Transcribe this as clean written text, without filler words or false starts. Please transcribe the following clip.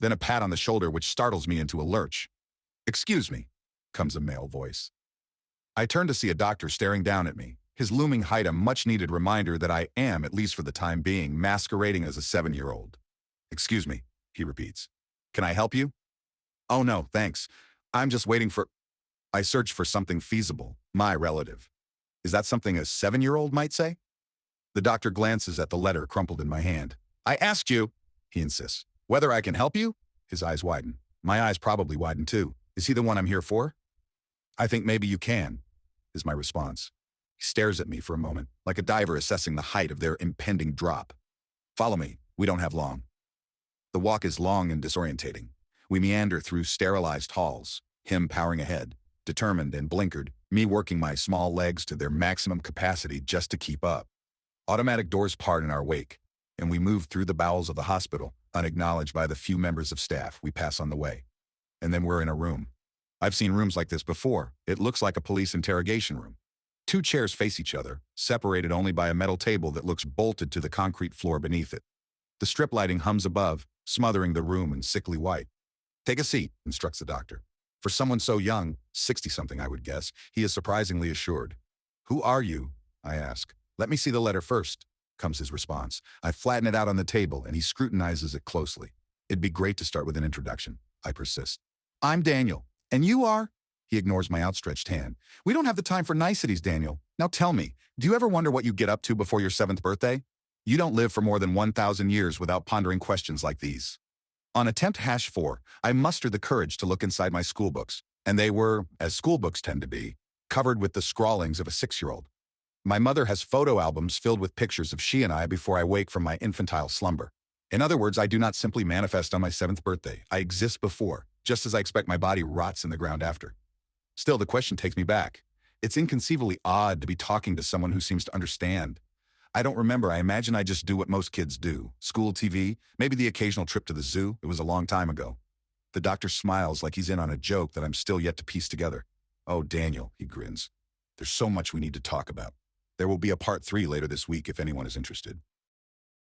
then a pat on the shoulder which startles me into a lurch. "Excuse me," comes a male voice. I turn to see a doctor staring down at me, his looming height a much-needed reminder that I am, at least for the time being, masquerading as a 7-year-old. "Excuse me," he repeats. "Can I help you?" "Oh no, thanks. I'm just waiting for—" I search for something feasible, my relative. Is that something a 7-year-old might say? The doctor glances at the letter crumpled in my hand. "I asked you," he insists, "whether I can help you?" His eyes widen. My eyes probably widen too. Is he the one I'm here for? "I think maybe you can," is my response. He stares at me for a moment, like a diver assessing the height of their impending drop. "Follow me. We don't have long." The walk is long and disorientating. We meander through sterilized halls, him powering ahead, determined and blinkered, me working my small legs to their maximum capacity just to keep up. Automatic doors part in our wake, and we move through the bowels of the hospital, unacknowledged by the few members of staff we pass on the way. And then we're in a room. I've seen rooms like this before. It looks like a police interrogation room. 2 chairs face each other, separated only by a metal table that looks bolted to the concrete floor beneath it. The strip lighting hums above, smothering the room in sickly white. "Take a seat," instructs the doctor. For someone so young, 60-something I would guess, he is surprisingly assured. "Who are you?" I ask. "Let me see the letter first," comes his response. I flatten it out on the table, and he scrutinizes it closely. "It'd be great to start with an introduction," I persist. "I'm Daniel. And you are?" He ignores my outstretched hand. "We don't have the time for niceties, Daniel. Now tell me, do you ever wonder what you get up to before your 7th birthday? You don't live for more than 1,000 years without pondering questions like these." On attempt #4, I mustered the courage to look inside my school books, and they were, as school books tend to be, covered with the scrawlings of a 6-year-old. My mother has photo albums filled with pictures of she and I before I wake from my infantile slumber. In other words, I do not simply manifest on my 7th birthday. I exist before, just as I expect my body rots in the ground after. Still, the question takes me back. It's inconceivably odd to be talking to someone who seems to understand. I don't remember. I imagine I just do what most kids do. School TV, maybe the occasional trip to the zoo. It was a long time ago. The doctor smiles like he's in on a joke that I'm still yet to piece together. "Oh, Daniel," he grins. "There's so much we need to talk about. There will be a part 3 later this week if anyone is interested."